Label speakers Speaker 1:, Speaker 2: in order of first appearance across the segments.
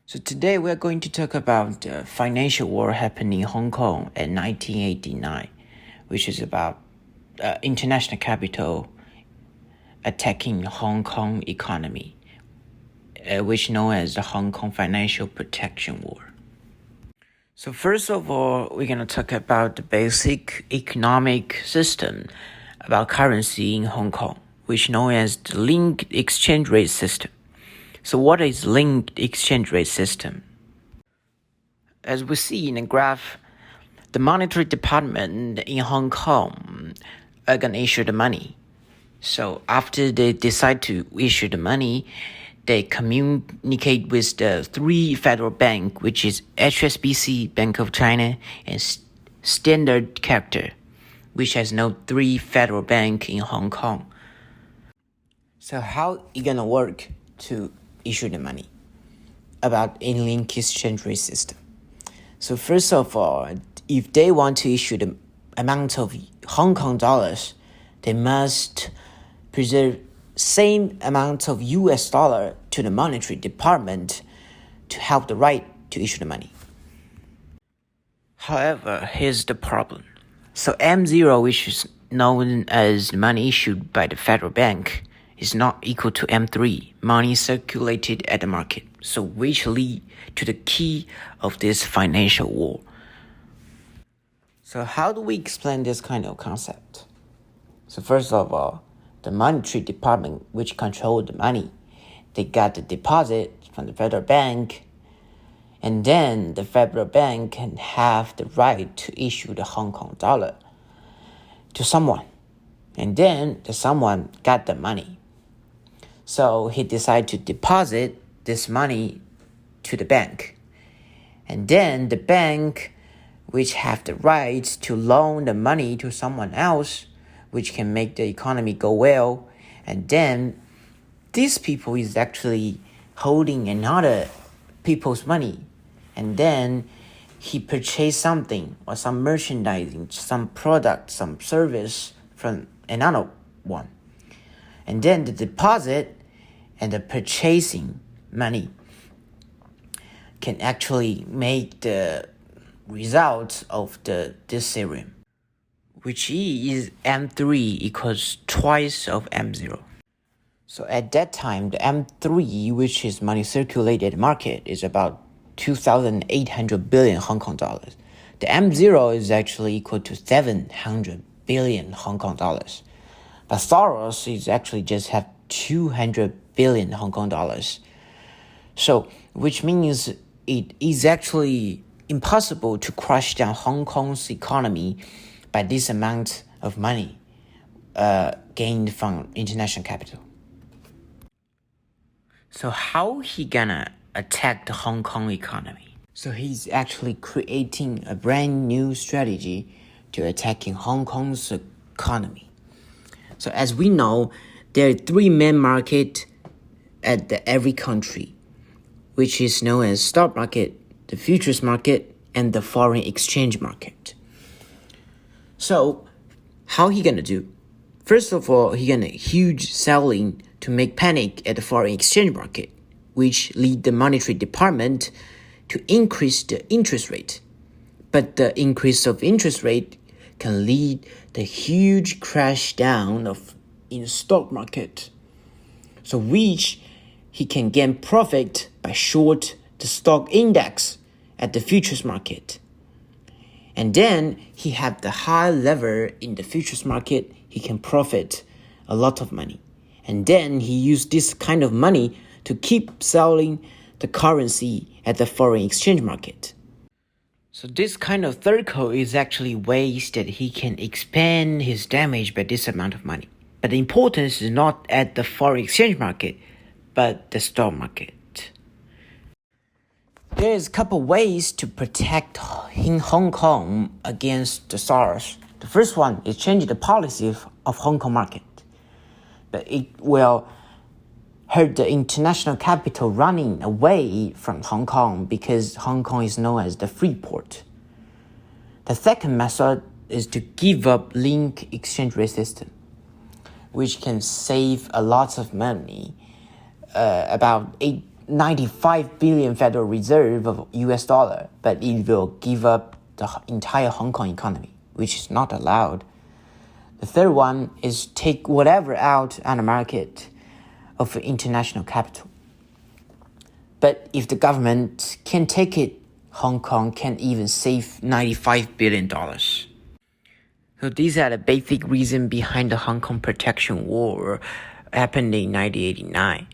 Speaker 1: So today we're going to talk about the financial war happening in Hong Kong in 1989, which is about international capital attacking Hong Kong economy, which known as the Hong Kong Financial Protection War. So first of all, we're going to talk about the basic economic system about currency in Hong Kong, which known as the linked exchange rate system. So what is linked exchange rate system? As we see in the graph, the monetary department in Hong Kong are going to issue the money. So after they decide to issue the money, they communicate with the three federal banks, which is HSBC, Bank of China, and Standard Chartered, which has no three federal bank in Hong Kong. So how it gonna work to issue the money about a linked exchange rate system? So first of all, if they want to issue the amount of Hong Kong dollars, they must preserve same amount of US dollar to the monetary department to have the right to issue the money. However, here's the problem. So M0, which is known as money issued by the federal bank, is not equal to M3, money circulated at the market. So which lead to the key of this financial war. So how do we explain this kind of concept? So first of all, the monetary department, which control the money, they got the deposit from the federal bank, and then the federal bank can have the right to issue the Hong Kong dollar to someone, and then the someone got the money. So he decided to deposit this money to the bank, and then the bank, which have the right to loan the money to someone else, which can make the economy go well, and then these people is actually holding another people's money, and then he purchased something or some merchandising, some product, some service from another one, and then the deposit and the purchasing money can actually make the result of this theorem, which is M3 equals twice of M0. So at that time, the M3, which is money circulated market, is about 2,800 billion Hong Kong dollars. The M0 is actually equal to 700 billion Hong Kong dollars. But Soros is actually just have 200 billion Hong Kong dollars. So, which means it is actually impossible to crush down Hong Kong's economy by this amount of money gained from international capital. So how he gonna attack the Hong Kong economy? So he's actually creating a brand new strategy to attacking Hong Kong's economy. So as we know, there are three main markets at every country, which is known as stock market, the futures market, and the foreign exchange market. So how he gonna do? First of all, he gonna huge selling to make panic at the foreign exchange market, which lead the monetary department to increase the interest rate. But the increase of interest rate can lead the huge crash down in stock market. So which he can gain profit by short the stock index at the futures market. And then he have the high level in the futures market, he can profit a lot of money. And then he used this kind of money to keep selling the currency at the foreign exchange market. So this kind of circle is actually ways that he can expand his damage by this amount of money. But the importance is not at the foreign exchange market, but the stock market. There is a couple ways to protect in Hong Kong against the SARS. The first one is change the policy of Hong Kong market. But it will hurt the international capital running away from Hong Kong because Hong Kong is known as the free port. The second method is to give up link exchange rate system, which can save a lot of money, about 95 billion Federal Reserve of US dollar, but it will give up the entire Hong Kong economy, which is not allowed. The third one is take whatever out on the market of international capital. But if the government can take it, Hong Kong can even save $95 billion. So these are the basic reasons behind the Hong Kong protection war happened in 1989.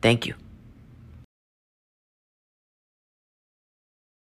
Speaker 1: Thank you.